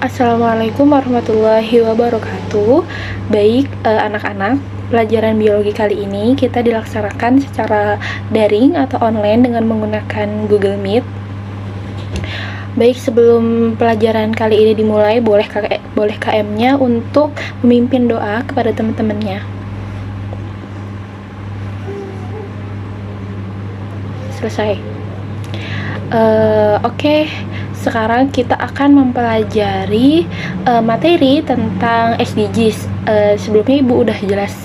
Assalamualaikum warahmatullahi wabarakatuh. Baik, anak-anak, pelajaran biologi kali ini kita dilaksanakan secara daring atau online dengan menggunakan Google Meet. Baik, sebelum pelajaran kali ini dimulai, boleh KM-nya untuk memimpin doa kepada teman-temannya. Selesai. Oke. Sekarang kita akan mempelajari materi tentang SDGs. Sebelumnya Ibu udah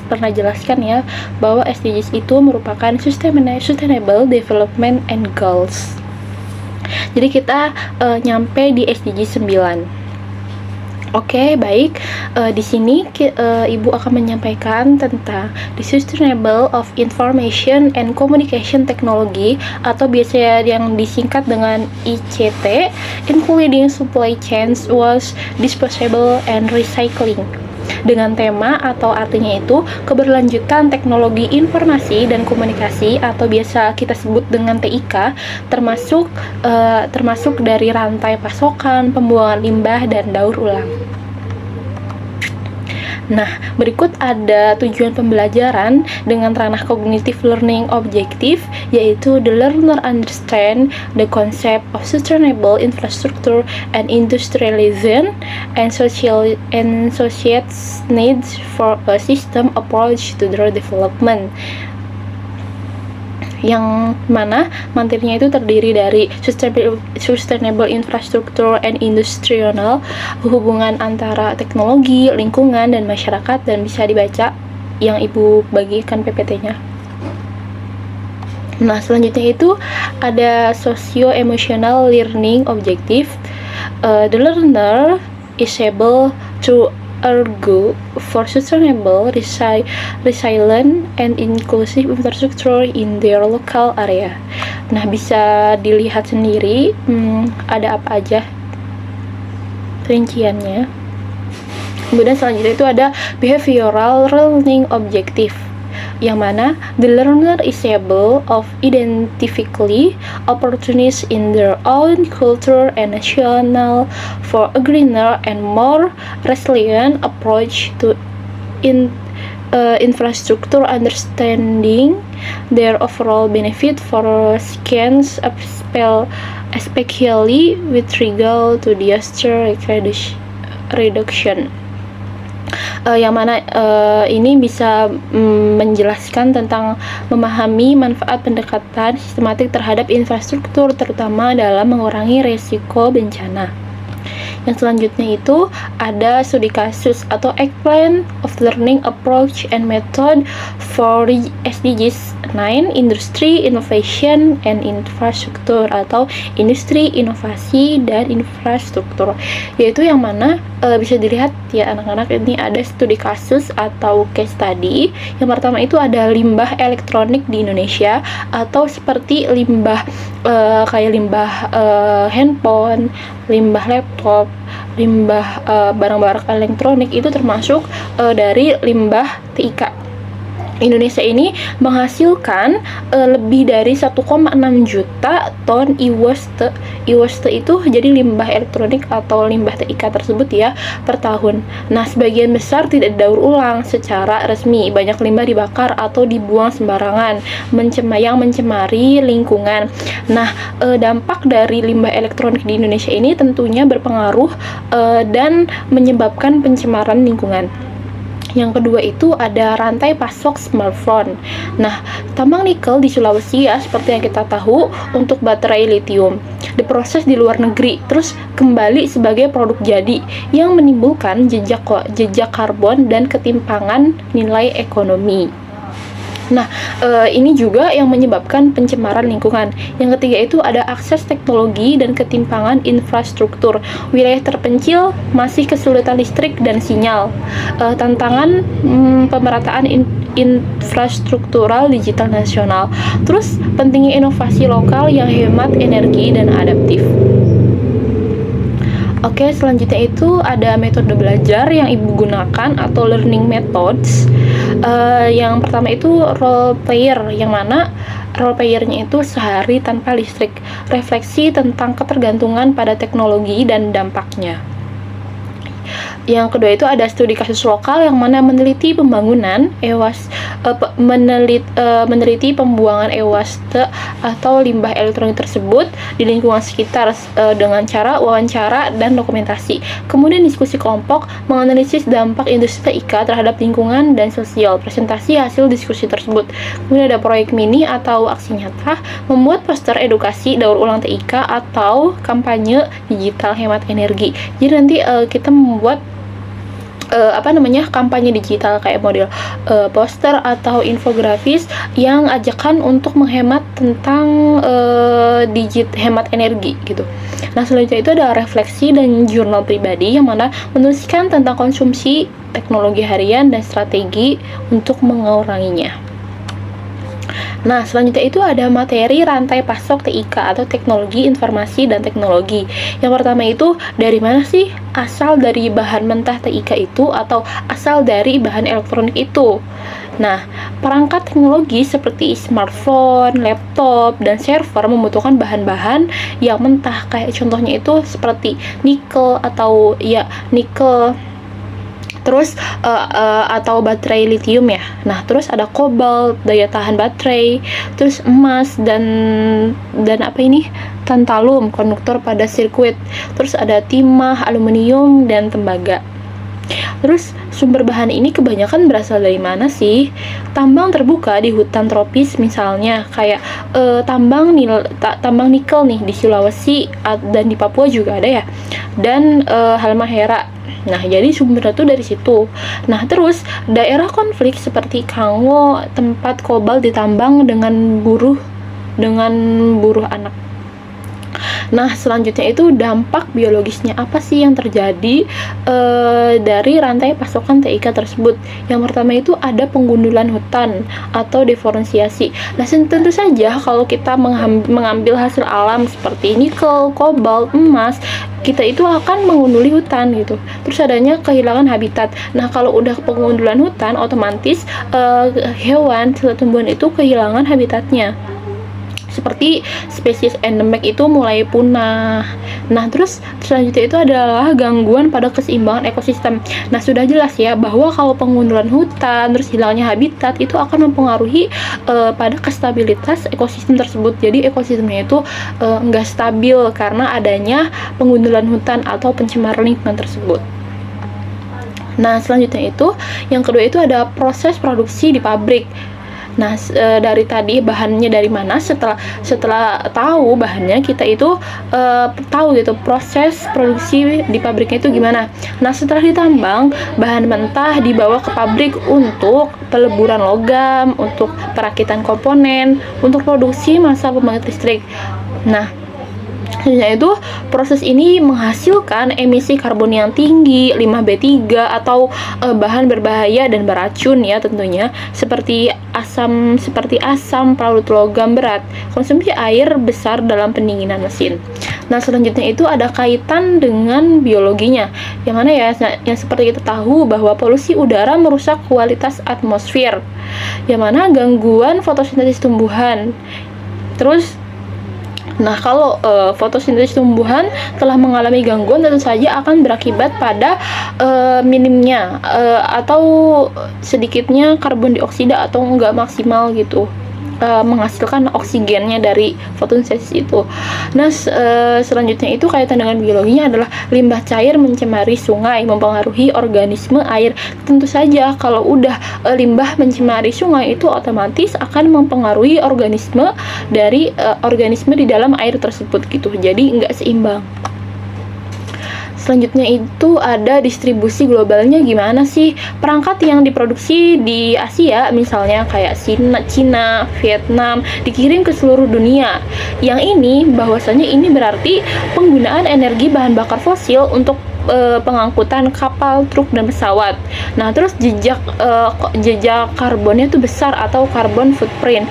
pernah jelaskan ya bahwa SDGs itu merupakan Sustainable Development and Goals. Jadi kita nyampe di SDG 9. Oke, baik. Di sini Ibu akan menyampaikan tentang the Sustainable of Information and Communication Technology atau biasa yang disingkat dengan ICT, including supply chains, waste, disposable, and recycling. Dengan tema atau artinya itu keberlanjutan teknologi informasi dan komunikasi atau biasa kita sebut dengan TIK, termasuk dari rantai pasokan, pembuangan limbah, dan daur ulang. Nah, berikut ada tujuan pembelajaran dengan ranah cognitive learning objective, yaitu the learner understand the concept of sustainable infrastructure and industrialization and society's needs for a system approach to their development. Yang mana materinya itu terdiri dari sustainable infrastructure and industrial, hubungan antara teknologi, lingkungan, dan masyarakat, dan bisa dibaca yang Ibu bagikan PPT-nya. Nah, selanjutnya itu ada socio-emotional learning objective. The learner is able to argue for sustainable, resilient, and inclusive infrastructure in their local area. Nah, bisa dilihat sendiri ada apa aja rinciannya. Kemudian selanjutnya itu ada behavioral learning objective, yang mana the learner is able of identifying opportunities in their own culture and national for a greener and more resilient approach to infrastructure, understanding their overall benefit for skins, especially with regard to disaster reduction. Yang mana ini bisa menjelaskan tentang memahami manfaat pendekatan sistematik terhadap infrastruktur, terutama dalam mengurangi resiko bencana. Yang selanjutnya itu ada studi kasus atau explain of learning approach and method for SDGs 9, industry, innovation, and infrastructure atau industri, inovasi, dan infrastruktur, yaitu yang mana bisa dilihat ya anak-anak, ini ada studi kasus atau case study. Yang pertama itu ada limbah elektronik di Indonesia, atau seperti limbah kayak limbah handphone, limbah laptop, limbah barang-barang elektronik itu termasuk dari limbah TIK. Indonesia ini menghasilkan lebih dari 1,6 juta ton e-waste. E-waste itu jadi limbah elektronik atau limbah TIK tersebut ya per tahun. Nah, sebagian besar tidak daur ulang secara resmi. Banyak limbah dibakar atau dibuang sembarangan, yang mencemari lingkungan. Nah, dampak dari limbah elektronik di Indonesia ini tentunya berpengaruh dan menyebabkan pencemaran lingkungan. Yang kedua itu ada rantai pasok smartphone. Nah, tambang nikel di Sulawesi ya, seperti yang kita tahu, untuk baterai lithium diproses di luar negeri, terus kembali sebagai produk jadi yang menimbulkan jejak karbon dan ketimpangan nilai ekonomi. Nah, ini juga yang menyebabkan pencemaran lingkungan. Yang ketiga itu ada akses teknologi dan ketimpangan infrastruktur. Wilayah terpencil masih kesulitan listrik dan sinyal. Tantangan pemerataan infrastruktural digital nasional. Terus pentingnya inovasi lokal yang hemat energi dan adaptif. Oke, selanjutnya itu ada metode belajar yang Ibu gunakan atau learning methods. Yang pertama itu role player, yang mana role playernya itu sehari tanpa listrik, refleksi tentang ketergantungan pada teknologi dan dampaknya. Yang kedua itu ada studi kasus lokal yang mana meneliti pembangunan meneliti pembuangan ewaste atau limbah elektronik tersebut di lingkungan sekitar dengan cara wawancara dan dokumentasi. Kemudian diskusi kelompok menganalisis dampak industri TIK terhadap lingkungan dan sosial, presentasi hasil diskusi tersebut. Kemudian ada proyek mini atau aksi nyata, membuat poster edukasi daur ulang TIK atau kampanye digital hemat energi. Jadi nanti kita membuat kampanye digital kayak model poster atau infografis yang ajakan untuk menghemat tentang hemat energi gitu. Nah, selanjutnya itu ada refleksi dan jurnal pribadi yang mana menuliskan tentang konsumsi teknologi harian dan strategi untuk menguranginya. Nah, selanjutnya itu ada materi rantai pasok TIK atau teknologi informasi dan teknologi. Yang pertama itu, dari mana sih asal dari bahan mentah TIK itu atau asal dari bahan elektronik itu? Nah, perangkat teknologi seperti smartphone, laptop, dan server membutuhkan bahan-bahan yang mentah. Kayak contohnya itu seperti nikel atau nikel, terus atau baterai lithium ya. Nah, terus ada kobalt, daya tahan baterai, terus emas dan tantalum, konduktor pada sirkuit. Terus ada timah, aluminium dan tembaga. Terus sumber bahan ini kebanyakan berasal dari mana sih? Tambang terbuka di hutan tropis misalnya, kayak tambang nikel nih di Sulawesi dan di Papua juga ada ya. Dan Halmahera. Nah, jadi sumbernya tuh dari situ. Nah, terus daerah konflik seperti Kongo, tempat kobalt ditambang dengan buruh anak. Nah, selanjutnya itu dampak biologisnya apa sih yang terjadi dari rantai pasokan TIK tersebut. Yang pertama itu ada penggundulan hutan atau deforestasi. Nah, tentu saja kalau kita mengambil hasil alam seperti nikel, kobalt, emas, kita itu akan mengunduli hutan gitu. Terus adanya kehilangan habitat. Nah, kalau udah pengundulan hutan, otomatis hewan, tumbuhan itu kehilangan habitatnya. Seperti spesies endemik itu mulai punah. Nah, terus selanjutnya itu adalah gangguan pada keseimbangan ekosistem. Nah, sudah jelas ya bahwa kalau pengundulan hutan, terus hilangnya habitat itu akan mempengaruhi pada kestabilitas ekosistem tersebut. Jadi ekosistemnya itu nggak stabil karena adanya pengundulan hutan atau pencemaran lingkungan tersebut. Nah, selanjutnya itu yang kedua itu ada proses produksi di pabrik. Nah, dari tadi bahannya dari mana, setelah tahu bahannya, kita itu tahu gitu proses produksi di pabriknya itu gimana. Nah, setelah ditambang, bahan mentah dibawa ke pabrik untuk peleburan logam, untuk perakitan komponen, untuk produksi massa pembangkit listrik. Nah, itu proses ini menghasilkan emisi karbon yang tinggi, limbah B3 atau bahan berbahaya dan beracun ya tentunya, seperti asam pelarut logam berat, konsumsi air besar dalam pendinginan mesin. Nah, selanjutnya itu ada kaitan dengan biologinya. Yang mana ya, yang seperti kita tahu bahwa polusi udara merusak kualitas atmosfer. Yang mana gangguan fotosintesis tumbuhan. Nah, kalau fotosintesis tumbuhan telah mengalami gangguan, tentu saja akan berakibat pada minimnya atau sedikitnya karbon dioksida atau enggak maksimal gitu menghasilkan oksigennya dari fotosintesis itu. Nah, selanjutnya itu kaitan dengan biologinya adalah limbah cair mencemari sungai, mempengaruhi organisme air. Tentu saja kalau udah limbah mencemari sungai itu otomatis akan mempengaruhi organisme di dalam air tersebut gitu. Jadi nggak seimbang. Selanjutnya itu ada distribusi globalnya gimana sih? Perangkat yang diproduksi di Asia misalnya kayak Cina, Vietnam dikirim ke seluruh dunia. Yang ini bahwasanya ini berarti penggunaan energi bahan bakar fosil untuk pengangkutan kapal, truk, dan pesawat. Nah, terus jejak karbonnya itu besar atau carbon footprint.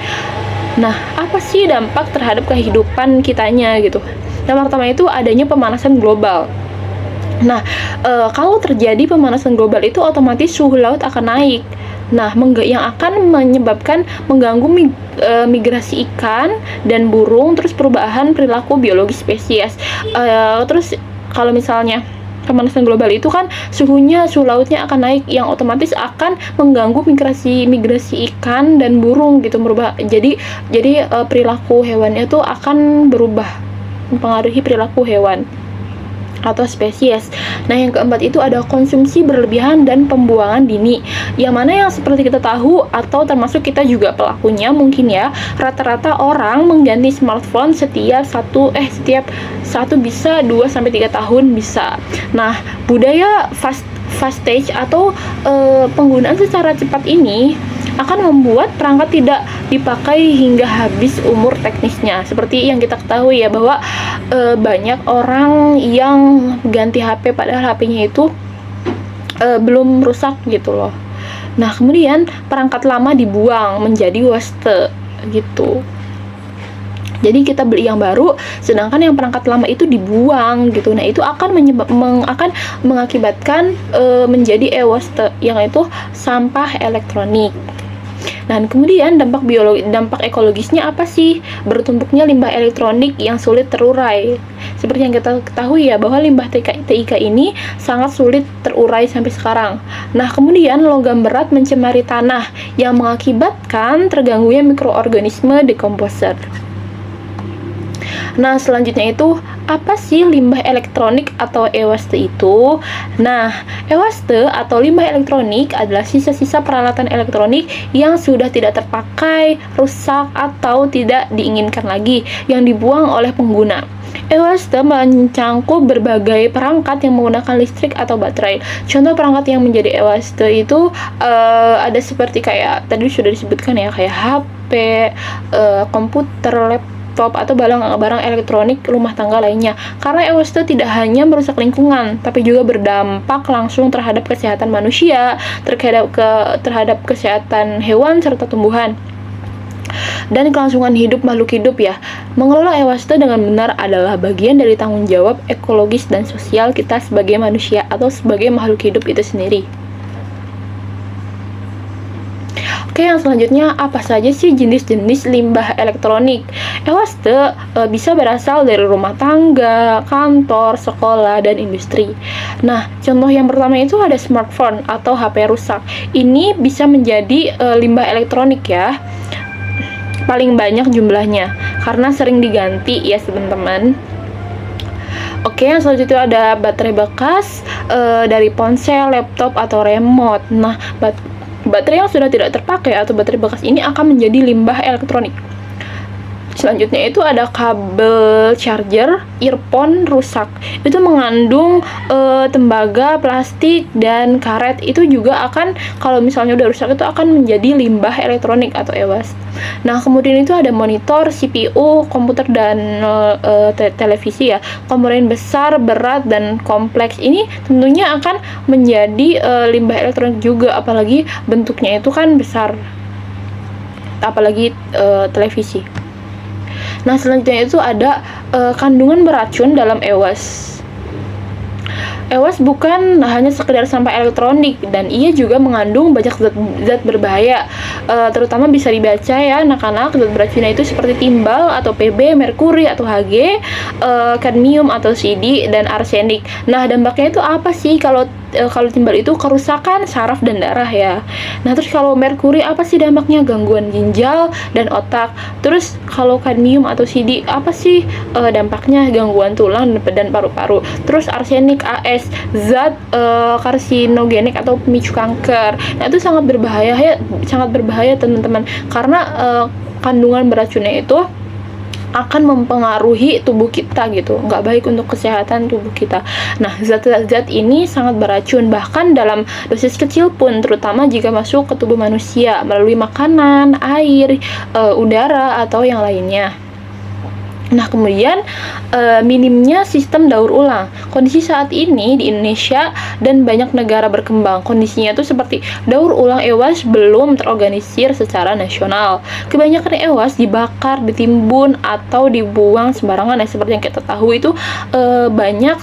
Nah, apa sih dampak terhadap kehidupan kitanya gitu? Yang pertama itu adanya pemanasan global. Nah, kalau terjadi pemanasan global itu otomatis suhu laut akan naik. Nah, yang akan menyebabkan mengganggu migrasi ikan dan burung, terus perubahan perilaku biologi spesies. Terus kalau misalnya pemanasan global itu kan suhu lautnya akan naik, yang otomatis akan mengganggu migrasi ikan dan burung gitu, merubah jadi perilaku hewannya tuh akan berubah, mempengaruhi perilaku hewan atau spesies. Nah, yang keempat itu ada konsumsi berlebihan dan pembuangan dini. Yang mana yang seperti kita tahu atau termasuk kita juga pelakunya mungkin ya, rata-rata orang mengganti smartphone setiap satu bisa 2 sampai 3 tahun bisa. Nah, budaya fast stage atau penggunaan secara cepat ini akan membuat perangkat tidak dipakai hingga habis umur teknisnya. Seperti yang kita ketahui ya, bahwa banyak orang yang ganti HP padahal HP-nya itu belum rusak gitu loh. Nah, kemudian perangkat lama dibuang menjadi waste gitu. Jadi kita beli yang baru, sedangkan yang perangkat lama itu dibuang gitu. Nah, itu akan mengakibatkan menjadi e-waste, yang itu sampah elektronik. Nah, kemudian dampak ekologisnya apa sih? Bertumpuknya limbah elektronik yang sulit terurai. Seperti yang kita ketahui ya, bahwa limbah TIK ini sangat sulit terurai sampai sekarang. Nah, kemudian logam berat mencemari tanah yang mengakibatkan terganggunya mikroorganisme dekomposer. Nah, selanjutnya itu apa sih limbah elektronik atau e-waste itu? Nah, e-waste atau limbah elektronik adalah sisa-sisa peralatan elektronik yang sudah tidak terpakai, rusak, atau tidak diinginkan lagi yang dibuang oleh pengguna. E-waste mencangkup berbagai perangkat yang menggunakan listrik atau baterai. Contoh perangkat yang menjadi e-waste itu ada seperti kayak tadi sudah disebutkan ya, kayak HP, komputer, laptop, atau barang elektronik rumah tangga lainnya. Karena e-waste tidak hanya merusak lingkungan, tapi juga berdampak langsung terhadap kesehatan manusia, terhadap kesehatan hewan serta tumbuhan, dan kelangsungan hidup makhluk hidup ya. Mengelola e-waste dengan benar adalah bagian dari tanggung jawab ekologis dan sosial kita sebagai manusia atau sebagai makhluk hidup itu sendiri. Oke, yang selanjutnya apa saja sih jenis-jenis limbah elektronik? E-waste bisa berasal dari rumah tangga, kantor, sekolah, dan industri. Nah, contoh yang pertama itu ada smartphone atau HP rusak. Ini bisa menjadi limbah elektronik ya. Paling banyak jumlahnya karena sering diganti ya teman-teman. Oke, yang selanjutnya ada baterai bekas dari ponsel, laptop, atau remote. Nah, baterai yang sudah tidak terpakai atau baterai bekas ini akan menjadi limbah elektronik. Selanjutnya itu ada kabel charger, earphone rusak. Itu mengandung tembaga, plastik, dan karet. Itu juga akan, kalau misalnya udah rusak, itu akan menjadi limbah elektronik atau e-waste. Nah, kemudian itu ada monitor, CPU, komputer, dan televisi ya. Komponen besar, berat, dan kompleks ini tentunya akan menjadi limbah elektronik juga, apalagi bentuknya itu kan besar, apalagi televisi. Nah, selanjutnya itu ada kandungan beracun dalam e-waste. E-waste bukan hanya sekedar sampah elektronik, dan ia juga mengandung banyak zat berbahaya. Terutama bisa dibaca ya anak-anak, zat beracunnya itu seperti timbal atau Pb, merkuri atau Hg, kadmium atau CD, dan arsenik. Nah, dampaknya itu apa sih? Kalau timbal itu kerusakan saraf dan darah ya. Nah, terus kalau merkuri apa sih dampaknya? Gangguan ginjal dan otak. Terus kalau kadmium atau CD apa sih dampaknya? Gangguan tulang dan paru-paru. Terus arsenik AS, zat karsinogenik atau pemicu kanker. Nah, itu sangat berbahaya teman-teman, karena kandungan beracunnya itu akan mempengaruhi tubuh kita gitu, nggak baik untuk kesehatan tubuh kita. Nah, zat-zat ini sangat beracun, bahkan dalam dosis kecil pun, terutama jika masuk ke tubuh manusia melalui makanan, air, udara, atau yang lainnya. Nah, kemudian minimnya sistem daur ulang. Kondisi saat ini di Indonesia dan banyak negara berkembang, kondisinya itu seperti daur ulang e-waste belum terorganisir secara nasional. Kebanyakan e-waste dibakar, ditimbun, atau dibuang sembarangan. Seperti yang kita tahu itu banyak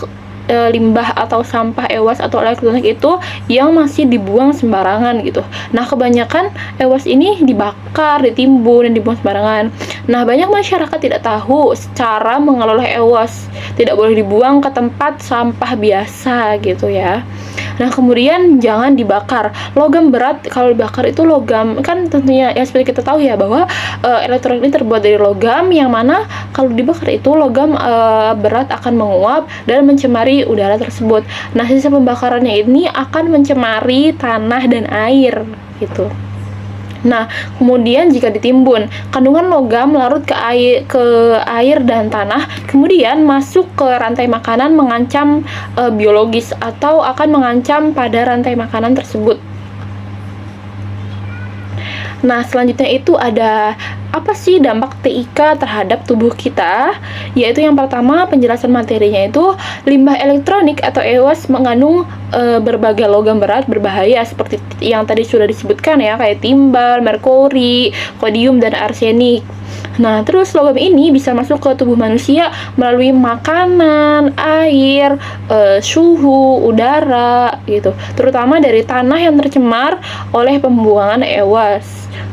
limbah atau sampah ewas atau elektronik itu yang masih dibuang sembarangan gitu. Nah, kebanyakan ewas ini dibakar, ditimbun, dan dibuang sembarangan. Nah, banyak masyarakat tidak tahu cara mengelola ewas. Tidak boleh dibuang ke tempat sampah biasa gitu ya. Nah, kemudian jangan dibakar. Logam berat kalau dibakar itu logam kan tentunya ya seperti kita tahu ya bahwa elektronik ini terbuat dari logam yang mana kalau dibakar itu logam berat akan menguap dan mencemari udara tersebut. Nah, sisa pembakarannya ini akan mencemari tanah dan air gitu. Nah, kemudian jika ditimbun, kandungan logam larut ke air dan tanah, kemudian masuk ke rantai makanan mengancam biologis atau akan mengancam pada rantai makanan tersebut. Nah, selanjutnya itu ada apa sih dampak TIK terhadap tubuh kita? Yaitu yang pertama, penjelasan materinya itu limbah elektronik atau ewas mengandung berbagai logam berat berbahaya seperti yang tadi sudah disebutkan ya, kayak timbal, merkuri, kodium, dan arsenik. Nah, terus logam ini bisa masuk ke tubuh manusia melalui makanan, air, suhu, udara gitu. Terutama dari tanah yang tercemar oleh pembuangan ewas.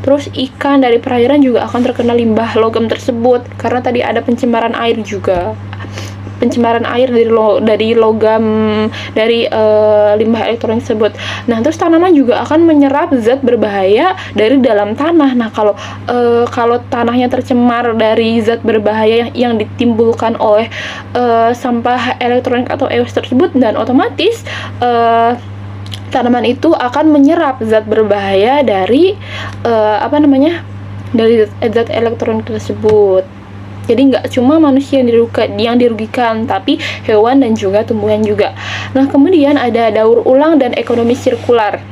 Terus ikan dari perairan juga akan terkena limbah logam tersebut karena tadi ada pencemaran air juga. Pencemaran air dari logam dari limbah elektronik tersebut. Nah, terus tanaman juga akan menyerap zat berbahaya dari dalam tanah. Nah, kalau tanahnya tercemar dari zat berbahaya yang ditimbulkan oleh sampah elektronik atau ewas tersebut, dan otomatis tanaman itu akan menyerap zat berbahaya dari dari zat elektronik tersebut. Jadi nggak cuma manusia yang dirugikan, tapi hewan dan juga tumbuhan juga. Nah, kemudian ada daur ulang dan ekonomi sirkular.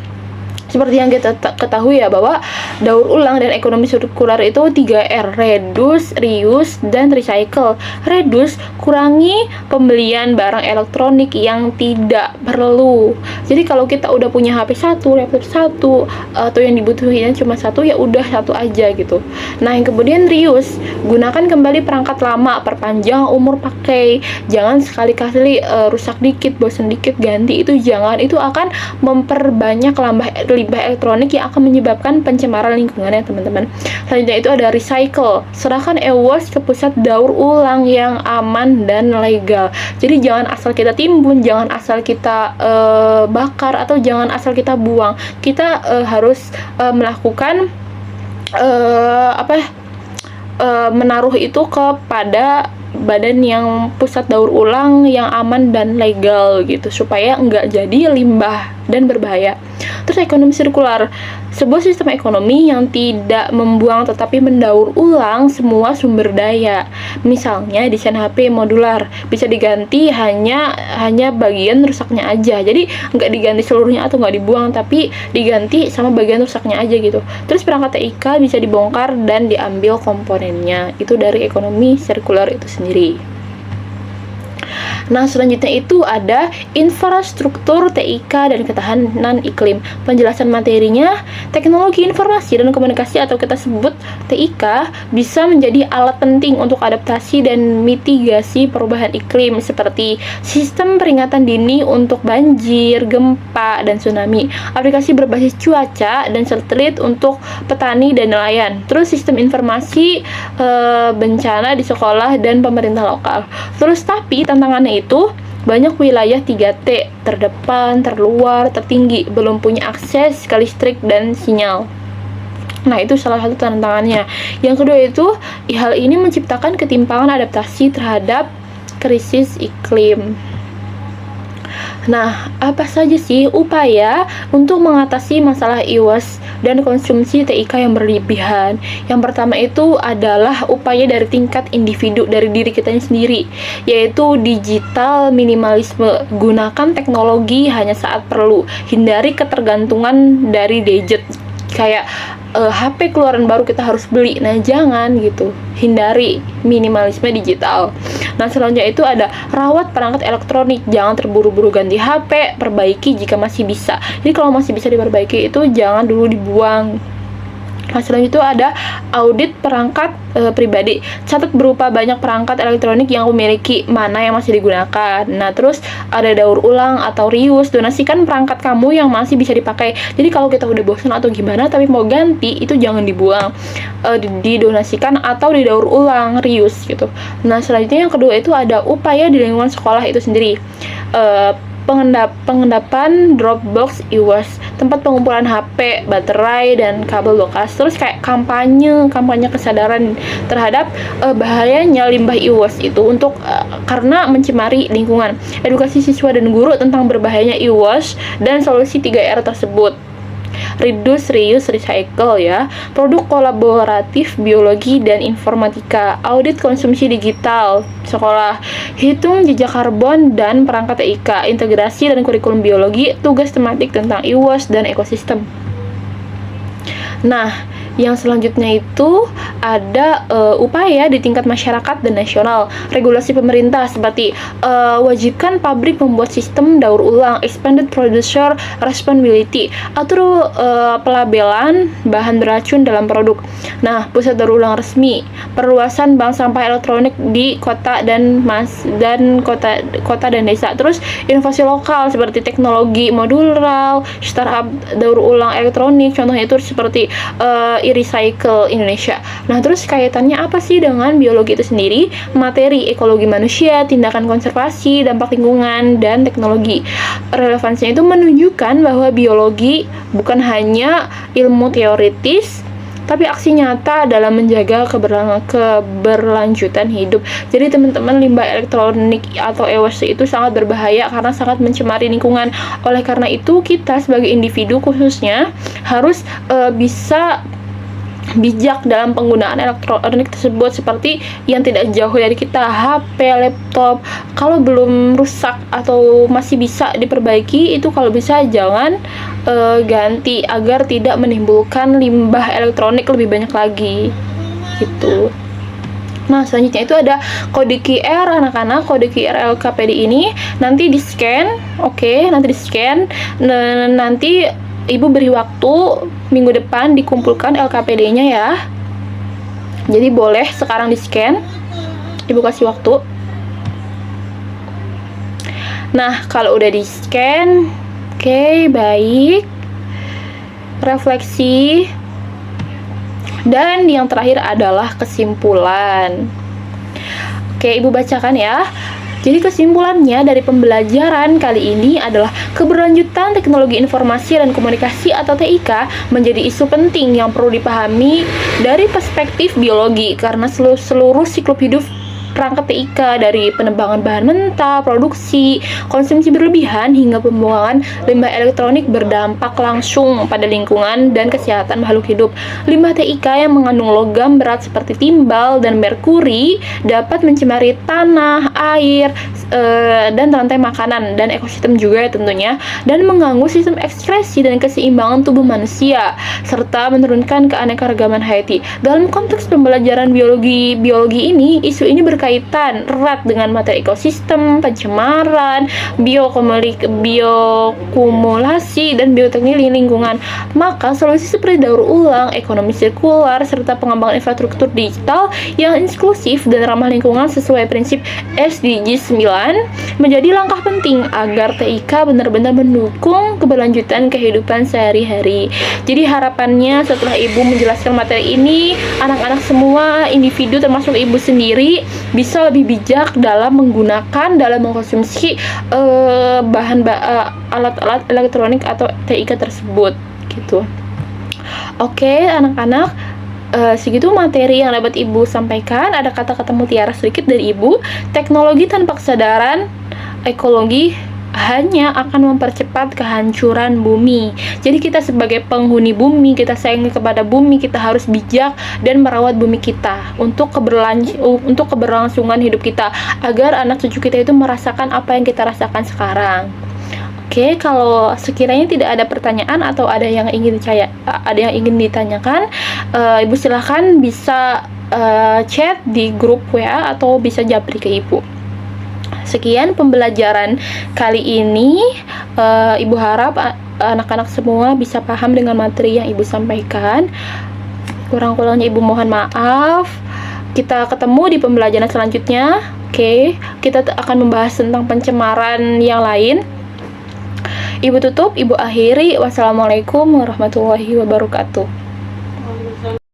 Seperti yang kita ketahui ya bahwa daur ulang dan ekonomi sirkular itu 3R, reduce, reuse, dan recycle. Reduce, kurangi pembelian barang elektronik yang tidak perlu. Jadi kalau kita udah punya HP 1, laptop 1, atau yang dibutuhin cuma 1, ya udah 1 aja gitu. Nah, yang kemudian reuse, gunakan kembali perangkat lama, perpanjang umur pakai. Jangan sekali-kali rusak dikit, bosan dikit, ganti. Itu jangan, itu akan memperbanyak limbah elektronik yang akan menyebabkan pencemaran lingkungan ya teman-teman. Selanjutnya itu ada recycle. Serahkan ewas ke pusat daur ulang yang aman dan legal. Jadi jangan asal kita timbun, jangan asal kita bakar, atau jangan asal kita buang. Kita harus melakukan menaruh itu kepada badan yang pusat daur ulang yang aman dan legal gitu, supaya nggak jadi limbah dan berbahaya. Terus ekonomi sirkular, sebuah sistem ekonomi yang tidak membuang tetapi mendaur ulang semua sumber daya. Misalnya desain HP modular bisa diganti hanya bagian rusaknya aja, jadi nggak diganti seluruhnya atau nggak dibuang, tapi diganti sama bagian rusaknya aja gitu. Terus perangkat TIK bisa dibongkar dan diambil komponennya. Itu dari ekonomi sirkular itu sendiri. Nah, selanjutnya itu ada infrastruktur TIK dan ketahanan iklim. Penjelasan materinya, teknologi informasi dan komunikasi atau kita sebut TIK bisa menjadi alat penting untuk adaptasi dan mitigasi perubahan iklim seperti sistem peringatan dini untuk banjir, gempa, dan tsunami, aplikasi berbasis cuaca dan satelit untuk petani dan nelayan, terus sistem informasi bencana di sekolah dan pemerintah lokal. Terus tapi tantangannya itu banyak wilayah 3T, terdepan, terluar, tertinggi, belum punya akses ke listrik dan sinyal. Nah, itu salah satu tantangannya. Yang kedua itu, hal ini menciptakan ketimpangan adaptasi terhadap krisis iklim. Nah, apa saja sih upaya untuk mengatasi masalah IWAS dan konsumsi TIK yang berlebihan? Yang pertama itu adalah upaya dari tingkat individu, dari diri kita sendiri, yaitu digital minimalisme. Gunakan teknologi hanya saat perlu. Hindari ketergantungan dari gadget. Kayak HP keluaran baru kita harus beli. Nah, jangan gitu. Hindari minimalisme digital. Nah, selanjutnya itu ada rawat perangkat elektronik. Jangan terburu-buru ganti HP, perbaiki jika masih bisa. Jadi kalau masih bisa diperbaiki itu jangan dulu dibuang. Nah, selanjutnya itu ada audit perangkat pribadi. Catat berupa banyak perangkat elektronik yang aku miliki, mana yang masih digunakan. Nah, terus ada daur ulang atau reuse. Donasikan perangkat kamu yang masih bisa dipakai. Jadi kalau kita udah bosan atau gimana tapi mau ganti, itu jangan dibuang. Didonasikan atau didaur ulang, reuse gitu. Nah, selanjutnya yang kedua itu ada upaya di lingkungan sekolah itu sendiri. Pengendapan Dropbox e-waste, tempat pengumpulan HP, baterai, dan kabel bekas. Terus kayak kampanye kesadaran terhadap bahayanya limbah e-waste itu untuk karena mencemari lingkungan. Edukasi siswa dan guru tentang berbahayanya e-waste dan solusi 3R tersebut. Reduce, reuse, recycle ya. Produk kolaboratif biologi dan informatika. Audit konsumsi digital sekolah. Hitung jejak karbon dan perangkat TIK. Integrasi dan kurikulum biologi. Tugas tematik tentang e-waste dan ekosistem. Nah, yang selanjutnya itu ada upaya di tingkat masyarakat dan nasional. Regulasi pemerintah seperti wajibkan pabrik membuat sistem daur ulang, expanded producer responsibility, atur pelabelan bahan beracun dalam produk. Nah, pusat daur ulang resmi, perluasan bank sampah elektronik di kota dan kota dan desa. Terus inovasi lokal seperti teknologi modular, startup daur ulang elektronik, contohnya itu seperti e-recycle Indonesia. Nah, terus kaitannya apa sih dengan biologi itu sendiri? Materi, ekologi manusia, tindakan konservasi, dampak lingkungan, dan teknologi. Relevansinya itu menunjukkan bahwa biologi bukan hanya ilmu teoritis, tapi aksi nyata dalam menjaga keberlanjutan hidup. Jadi teman-teman, limbah elektronik atau e-waste itu sangat berbahaya karena sangat mencemari lingkungan. Oleh karena itu, kita sebagai individu khususnya harus bisa bijak dalam penggunaan elektronik tersebut, seperti yang tidak jauh dari kita, HP, laptop. Kalau belum rusak atau masih bisa diperbaiki, itu kalau bisa jangan ganti agar tidak menimbulkan limbah elektronik lebih banyak lagi gitu. Nah, selanjutnya itu ada kode QR anak-anak. Kode QR LKPD ini nanti di-scan, nanti di-scan. Nanti Ibu beri waktu minggu depan dikumpulkan LKPD-nya ya. Jadi boleh sekarang di-scan. Ibu kasih waktu. Nah, kalau udah di-scan, baik. Refleksi. Dan yang terakhir adalah kesimpulan. Ibu bacakan ya. Jadi kesimpulannya dari pembelajaran kali ini adalah keberlanjutan teknologi informasi dan komunikasi atau TIK menjadi isu penting yang perlu dipahami dari perspektif biologi karena seluruh siklus hidup perangkat TIK dari penebangan bahan mentah, produksi, konsumsi berlebihan hingga pembuangan limbah elektronik berdampak langsung pada lingkungan dan kesehatan makhluk hidup. Limbah TIK yang mengandung logam berat seperti timbal dan merkuri dapat mencemari tanah, air, dan rantai makanan dan ekosistem juga ya tentunya, dan mengganggu sistem ekskresi dan keseimbangan tubuh manusia serta menurunkan keanekaragaman hayati. Dalam konteks pembelajaran biologi ini, isu ini berkaitan erat dengan materi ekosistem, pencemaran, biokumulasi, dan bioteknik lingkungan. Maka solusi seperti daur ulang, ekonomi sirkular, serta pengembangan infrastruktur digital yang inklusif dan ramah lingkungan sesuai prinsip SDG 9 menjadi langkah penting agar TIK benar-benar mendukung keberlanjutan kehidupan sehari-hari. Jadi harapannya setelah Ibu menjelaskan materi ini, anak-anak semua, individu termasuk Ibu sendiri, bisa lebih bijak dalam mengkonsumsi alat-alat elektronik atau TIK tersebut gitu. Anak-anak, segitu materi yang dapat Ibu sampaikan. Ada kata-kata mutiara sedikit dari Ibu. Teknologi tanpa kesadaran ekologi hanya akan mempercepat kehancuran bumi. Jadi kita sebagai penghuni bumi, kita sayang kepada bumi, kita harus bijak dan merawat bumi kita untuk keberlangsungan hidup kita, agar anak cucu kita itu merasakan apa yang kita rasakan sekarang. Kalau sekiranya tidak ada pertanyaan atau ada yang ingin ditanyakan, Ibu silahkan bisa chat di grup WA atau bisa japri ke Ibu. Sekian pembelajaran kali ini. Ibu harap anak-anak semua bisa paham dengan materi yang Ibu sampaikan. Kurang-kurangnya Ibu mohon maaf. Kita ketemu di pembelajaran selanjutnya. Oke, kita akan membahas tentang pencemaran yang lain. Ibu tutup, Ibu akhiri. Wassalamualaikum warahmatullahi wabarakatuh.